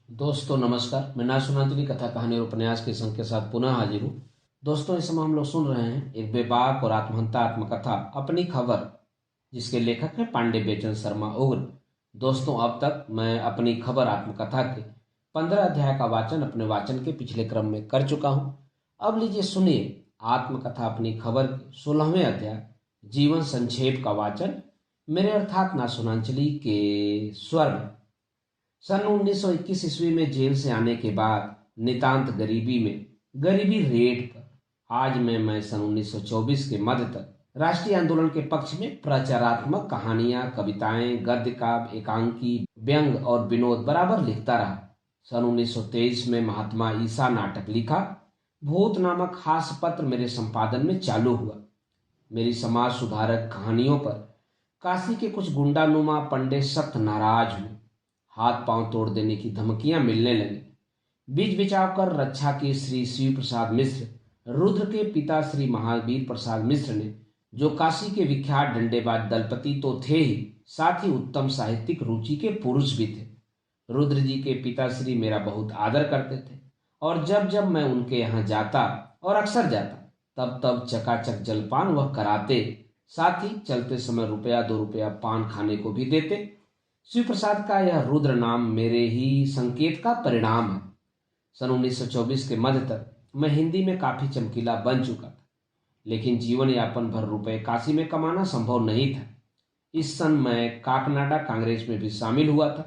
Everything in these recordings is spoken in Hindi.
दोस्तों नमस्कार। मैं ना सुनाती कथा कहानी और उपन्यास के संग के साथ पुनः हाजिर हूँ। दोस्तों इस समय हम लोग सुन रहे हैं एक बेबाक और आत्महंता आत्मकथा अपनी खबर, जिसके लेखक हैं पांडे बेचन शर्मा उग्र। दोस्तों अब तक मैं अपनी खबर आत्मकथा के 15 अध्याय का वाचन अपने वाचन के पिछले क्रम में कर चुका हूँ। अब लीजिए सुनिए आत्मकथा अपनी खबर के 16वें अध्याय जीवन संक्षेप का वाचन मेरे अर्थात ना सुनांचली के स्वर में। सन 1921 ईस्वी में जेल से आने के बाद नितांत गरीबी रेट पर आज मैं सन 1924 के मध्य तक राष्ट्रीय आंदोलन के पक्ष में प्रचारात्मक कहानियां, कविताएं, गद्य काव्य, एकांकी, व्यंग और विनोद बराबर लिखता रहा। सन 1923 में महात्मा ईसा नाटक लिखा। भूत नामक हास्य पत्र मेरे संपादन में चालू हुआ। मेरी समाज सुधारक कहानियों पर काशी के कुछ गुंडानुमा पंडे सख्त नाराज हुए। हाथ पांव तोड़ देने की धमकियां मिलने लगी। बीच बिचाव कर रक्षा के श्री शिव प्रसाद मिश्र, रुद्र के पिता श्री महावीर प्रसाद मिश्र ने, जो काशी के विख्यात डंडेबाज दलपति तो थे ही, साथ ही उत्तम साहित्यिक रुचि के पुरुष भी थे। रुद्र जी के पिता श्री मेरा बहुत आदर करते थे और जब जब मैं उनके यहाँ जाता और अक्सर जाता तब तब चकाचक जलपान वह कराते, साथ ही चलते समय रुपया 2 रुपया पान खाने को भी देते। शिव प्रसाद का यह रुद्र नाम मेरे ही संकेत का परिणाम है। सन 1924 के मध्य तक मैं हिंदी में काफी चमकीला बन चुका था, लेकिन जीवन यापन भर रुपए काशी में कमाना संभव नहीं था। इस सन मैं काकनाडा कांग्रेस में भी शामिल हुआ था।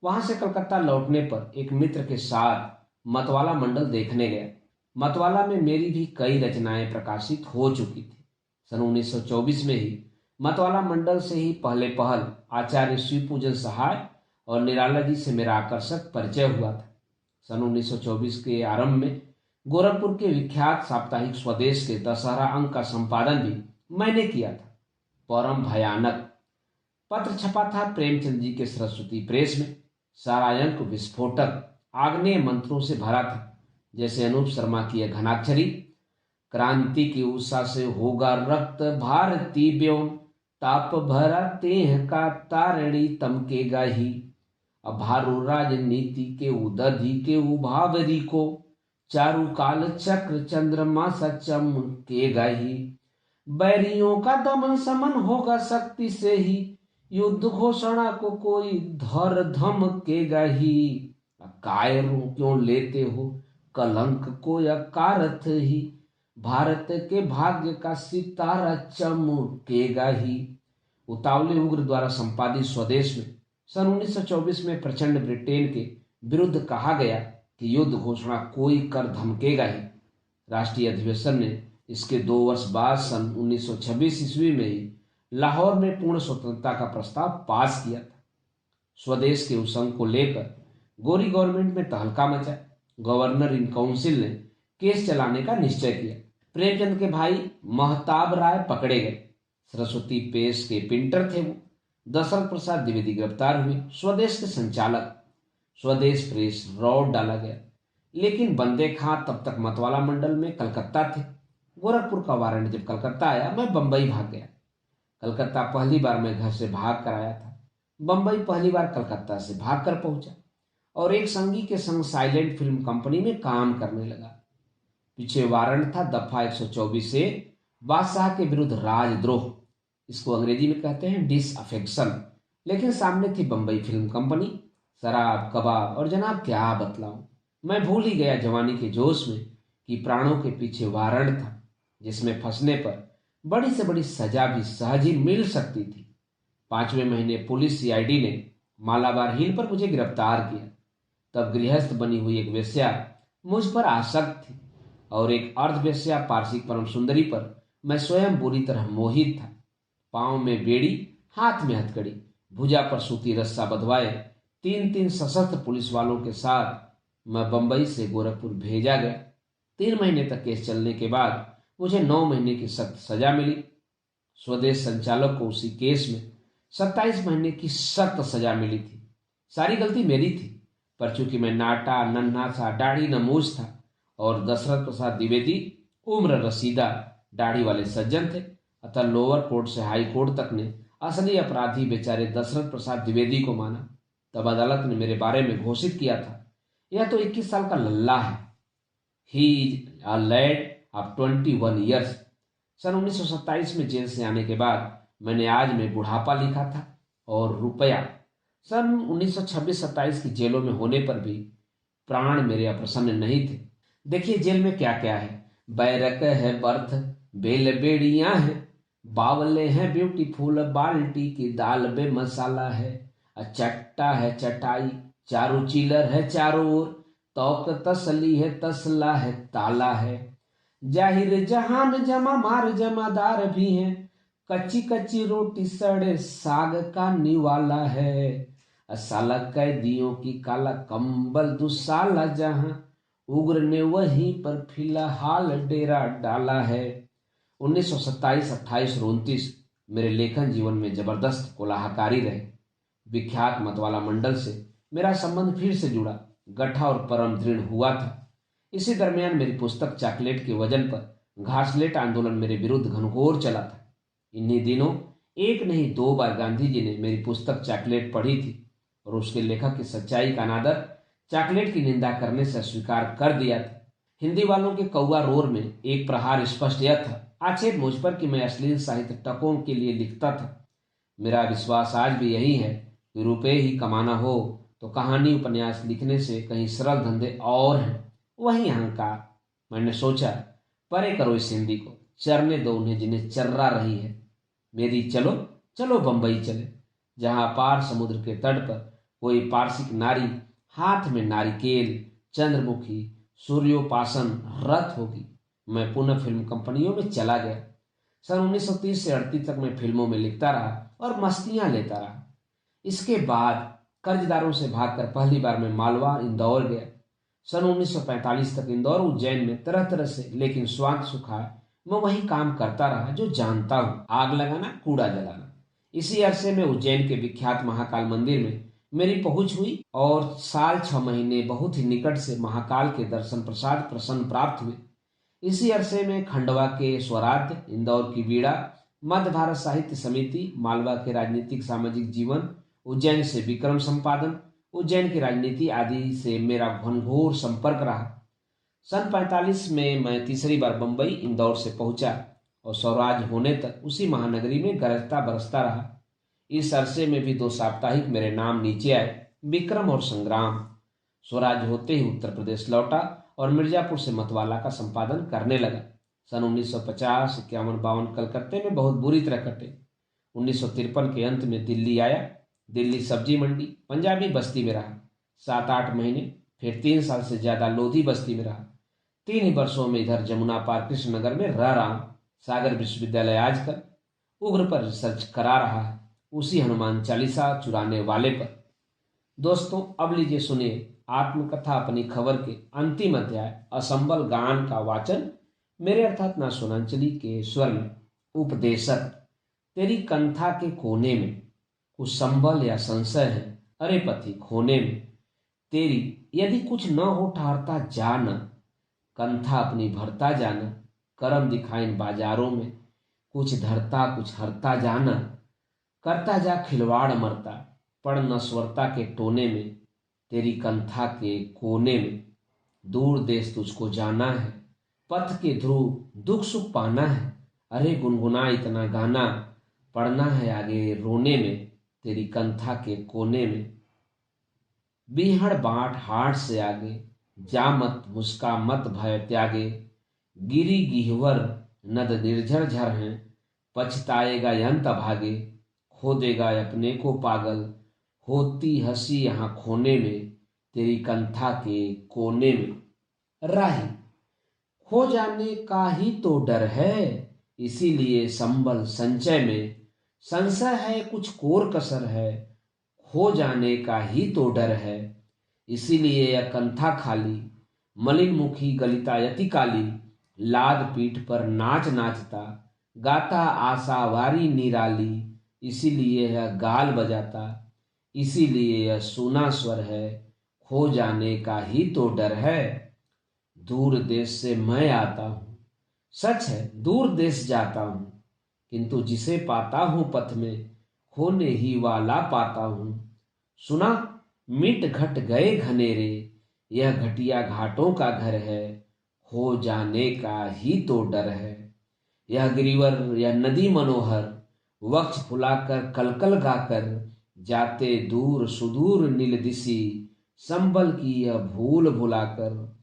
वहां से कलकत्ता लौटने पर एक मित्र के साथ मतवाला मंडल देखने गया। मतवाला में मेरी भी कई रचनाएं प्रकाशित हो चुकी थी। सन 1924 में ही मतवाला मंडल से ही पहले पहल आचार्य शिव पूजन सहाय और निराला जी से मेरा आकर्षक परिचय हुआ था। सन 1924 के आरंभ में गोरखपुर के विख्यात साप्ताहिक स्वदेश के दशहरा अंक का संपादन भी मैंने किया था। परम भयानक पत्र छपा था प्रेमचंद जी के सरस्वती प्रेस में। सारा अंक विस्फोटक आग्नेय मंत्रों से भरा था, जैसे अनूप शर्मा की यह घनाक्षरी, क्रांति की उषा से होगा रक्त भारती व्योम, ताप भरा तेह का तारणी तमकेगा ही, अभारु राजनीति के उदधि के उभावरी को, चारु काल चक्र चंद्रमा सा चमकेगा ही, बैरियों का दमन समन होगा शक्ति से ही, युद्ध घोषणा को कोई धर धमकेगा ही, कायरों क्यों लेते हो कलंक को यकारथ ही, भारत के भाग्य का सितारा चमकेगा ही। उतावले उग्र द्वारा संपादित स्वदेश में सन 1924 में प्रचंड ब्रिटेन के विरुद्ध कहा गया कि युद्ध घोषणा कोई कर धमकेगा ही। राष्ट्रीय अधिवेशन ने इसके 2 वर्ष बाद सन 1926 ईस्वी में ही लाहौर में पूर्ण स्वतंत्रता का प्रस्ताव पास किया था। स्वदेश के उस अंग को लेकर गोरी गवर्नमेंट में तहलका मचा। गवर्नर इन काउंसिल ने केस चलाने का निश्चय किया। प्रेमचंद के भाई महताब राय पकड़े गए। सरस्वती प्रेस के प्रिंटर थे वो। दशरथ प्रसाद द्विवेदी गिरफ्तार हुए। स्वदेश के संचालक स्वदेश प्रेस रौड डाला गया, लेकिन बंदे खां तब तक मतवाला मंडल में कलकत्ता थे। गोरखपुर का वारंट जब कलकत्ता आया, मैं बंबई भाग गया। कलकत्ता पहली बार मैं घर से भाग कर आया था। बंबई पहली बार कलकत्ता से भाग कर पहुंचा और एक संगी के संग साइलेंट फिल्म कंपनी में काम करने लगा। पीछे वारंट था दफा 124 से बादशाह के विरुद्ध राजद्रोह, इसको अंग्रेजी में कहते हैं डिसअफेक्शन, लेकिन सामने थी बंबई फिल्म कंपनी, शराब, कबाब और जनाब क्या बतलाऊं। मैं भूल ही गया जवानी के जोश में कि प्राणों के पीछे वारंट था, जिसमें फंसने पर बड़ी से बड़ी सजा भी सहज ही मिल सकती थी। 5वें महीने पुलिस सीआईडी ने मालाबार हिल पर मुझे गिरफ्तार किया। तब गृहस्थ बनी हुई एक वेश्या मुझ पर आसक्त थी और एक अर्धवेश्या पारसी परम सुंदरी पर मैं स्वयं बुरी तरह मोहित था। पांव में बेड़ी, हाथ में हथकड़ी, भुजा पर सूती रस्सा बंधवाए 3 सशस्त्र पुलिस वालों के साथ मैं बंबई से गोरखपुर भेजा गया। 3 महीने तक केस चलने के बाद मुझे 9 महीने की सख्त सजा मिली। स्वदेश संचालक को उसी केस में 27 महीने की सख्त सजा मिली थी। सारी गलती मेरी थी, पर चूंकि मैं नाटा, नन्हा सा, दाढ़ी नमूज था और दशरथ प्रसाद द्विवेदी उम्र रसीदा दाढ़ी वाले सज्जन थे, अतः लोअर कोर्ट से हाई कोर्ट तक ने असली अपराधी बेचारे दशरथ प्रसाद द्विवेदी को माना। तब अदालत ने मेरे बारे में घोषित किया था यह तो 21 साल का लल्ला है। He is a lad of 21 years. सन 1927 में जेल से आने के बाद मैंने आज में बुढ़ापा लिखा था और रुपया। सन 1926-27 की जेलों में होने पर भी प्राण मेरे अप्रसन्न नहीं थे। देखिए जेल में क्या क्या है। बैरक है बर्थ, बेल बेड़ियां हैं, बावले हैं ब्यूटीफुल, बाल्टी की दाल बे मसाला है, चट्टा है चटाई, चारों चिलर है चारों ओर, तौक तसली है तसला है ताला है, जाहिर जहान जमा मार जमादार भी हैं, कच्ची कच्ची रोटी सड़े साग का निवाला है, साला कैदियों की काला कंबल दुसाला जहां, उग्र ने वहीं पर फिलहाल डेरा डाला है। 1927, 28 और 29 मेरे लेखन जीवन में जबरदस्त कोलाहकारी रहे। विख्यात मतवाला मंडल से मेरा संबंध फिर से जुड़ा, गठा और परम दृढ़ हुआ था। इसी दरमियान मेरी पुस्तक चॉकलेट के वजन पर घासलेट आंदोलन मेरे विरुद्ध घनघोर चला था। इन्हीं दिनों एक नहीं 2 बार गांधी जी ने मेरी पुस्तक चॉकलेट पढ़ी थी और उसके लेखक की सच्चाई का अनादर चॉकलेट की निंदा करने से स्वीकार कर दिया था। हिंदी वालों के कौवा रोर में एक प्रहार स्पष्ट यह था, आक्षेप मुझ पर कि मैं अश्लील साहित्य टकों के लिए लिखता था। मेरा विश्वास आज भी यही है कि रुपये ही कमाना हो तो कहानी उपन्यास लिखने से कहीं सरल धंधे और हैं, वही अहंकार। मैंने सोचा परे करो इस हिंदी को, चरने दो उन्हें जिन्हें चर्रा रही है। मेरी चलो चलो बंबई चले, जहां पार समुद्र के तट पर कोई पारसिक नारी हाथ में नारिकेल, चंद्रमुखी, सूर्योपासन रथ होगी। मैं पुनः फिल्म कंपनियों में चला गया। सन 1930 से 38 तक मैं फिल्मों में लिखता रहा और मस्तियां लेता रहा। इसके बाद कर्जदारों से भागकर पहली बार मैं मालवा इंदौर गया। सन 1945 तक इंदौर उज्जैन में तरह तरह से लेकिन स्वांत सुखाए मैं वही काम करता रहा जो जानता हूँ, आग लगाना, कूड़ा जलाना। इसी अरसे में उज्जैन के विख्यात महाकाल मंदिर में मेरी पहुंच हुई और साल 6 महीने बहुत ही निकट से महाकाल के दर्शन प्रसाद प्रसन्न प्राप्त हुए। इसी अरसे में खंडवा के स्वराध्य, इंदौर की वीणा, मध्य भारत साहित्य समिति, मालवा के राजनीतिक सामाजिक जीवन, उज्जैन से विक्रम संपादन, उज्जैन की राजनीति आदि से मेरा घनघोर संपर्क रहा। सन 45 में मैं तीसरी बार बंबई इंदौर से पहुंचा और स्वराज होने तक उसी महानगरी में गरजता बरसता रहा। इस अरसे में भी 2 साप्ताहिक मेरे नाम नीचे आए, विक्रम और संग्राम। स्वराज होते ही उत्तर प्रदेश लौटा और मिर्जापुर से मतवाला का संपादन करने लगा। सन 1950, 51, 52 कलकत्ते में बहुत बुरी तरह कटे। 1953 के अंत में दिल्ली आया। दिल्ली सब्जी मंडी, पंजाबी बस्ती में रहा 7-8 महीने, फिर 3 साल से ज्यादा लोधी बस्ती में रहा। 3 ही वर्षों में इधर जमुना पार कृष्णनगर में रह रहा हूं। सागर विश्वविद्यालय आजकल उग्र पर रिसर्च करा रहा है, उसी हनुमान चालीसा चुराने वाले पर। दोस्तों अब लीजिए सुनिए आत्मकथा अपनी खबर के अंतिम अध्याय असंबल गान का वाचन मेरे अर्थात ना सोनांचली के स्वर में। उपदेशक, तेरी कंथा के कोने में कुछ संबल या संशय है, अरे पथि खोने में तेरी यदि कुछ न हो ठहरता जाना, कंथा अपनी भरता जाना, करम दिखाइन बाजारों में कुछ धरता कुछ हरता जाना, करता जा खिलवाड़ मरता, पड़ नस्वरता के टोने में तेरी कंथा के कोने में। दूर देश तुझको जाना है, पथ के ध्रुव दुख सुख पाना है, अरे गुनगुना इतना गाना, पढ़ना है आगे रोने में तेरी कंथा के कोने में। बीहड़ बाट हाट से आगे जा मत मुस्का मत भय त्यागे, गिरी गिहवर नद निर्झर झर हैं, पछताएगा यंत भागे, खो देगा अपने को पागल, होती हंसी यहाँ खोने में तेरी कंथा के कोने में। राही, खो जाने का ही तो डर है, इसीलिए संबल संचय में, संशय है कुछ कोर कसर है, खो जाने का ही तो डर है, इसीलिए यह कंथा खाली, मलिन मुखी गलिता यति काली, लाद पीठ पर नाच नाचता, गाता आशा वारी निराली, इसीलिए यह गाल बजाता, इसीलिए यह सूना स्वर है, खो जाने का ही तो डर है। दूर देश से मैं आता हूँ, सच है दूर देश जाता हूँ, किंतु जिसे पाता हूँ पथ में, खोने ही वाला पाता हूँ। सुना मिट घट गए घनेरे, यह घटिया घाटों का घर है, हो जाने का ही तो डर है। यह गिरिवर, यह नदी मनोहर, वक्ष फुलाकर कलकल गाकर, जाते दूर सुदूर नील दिशी, संबल की यह भूल भुलाकर।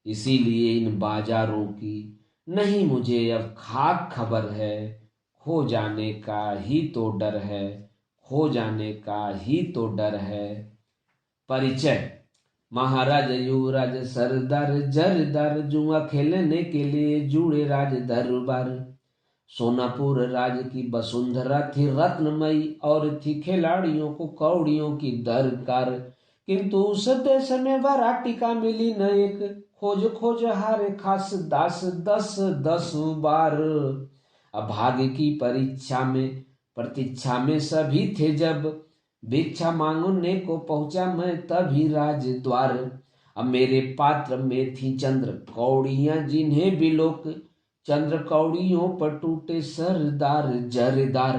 इसीलिए इन बाजारों की नहीं मुझे अब खाक खबर है, खो जाने का ही तो डर है, खो जाने का ही तो डर है। परिचय। महाराज युवराज सरदार जरदार, जुआ खेलने के लिए जुड़े राज दरबार। सोनापुर राज की वसुंधरा थी रत्नमयी, और थी खिलाड़ियों को कौड़ियों की दरकार। किंतु उस देश में वराटिका मिली न एक, खोज खोज हारे खास दास 10 बार। अभागे की परीक्षा में प्रतीक्षा में सभी थे जब, भिक्षा मांगने को पहुंचा मैं तभी राजद्वार। अब मेरे पात्र में थी चंद्र कौड़ियां जिन्हें बिलोक, चंद्र कौड़ियों पर टूटे सरदार जरदार।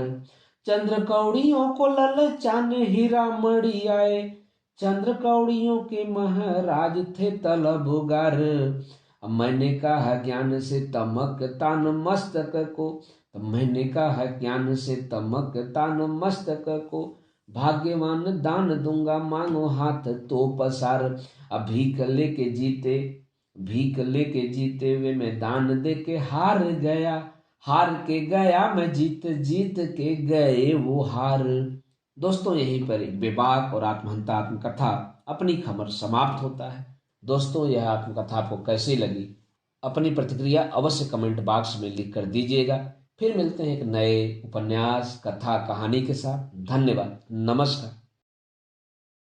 चंद्र कौड़ियों को ललचाने हीरा मणि आए, चंद्र कौड़ियों के महाराज थे तलबगार। अब मैंने कहा ज्ञान से तमक तान मस्तक को, तो मैंने कहा ज्ञान से तमक तान मस्तक को, भाग्यवान दान दूंगा मांगो हाथ तो पसार। अब भीख लेके जीते वे मैं दान दे के हार के गया मैं जीत के गए वो हार। दोस्तों यहीं पर एक बेबाक और आत्महंता आत्मकथा अपनी खबर समाप्त होता है। दोस्तों यह आत्मकथा आपको कैसी लगी, अपनी प्रतिक्रिया अवश्य कमेंट बॉक्स में लिख कर दीजिएगा। फिर मिलते हैं एक नए उपन्यास, कथा, कहानी के साथ। धन्यवाद, नमस्कार।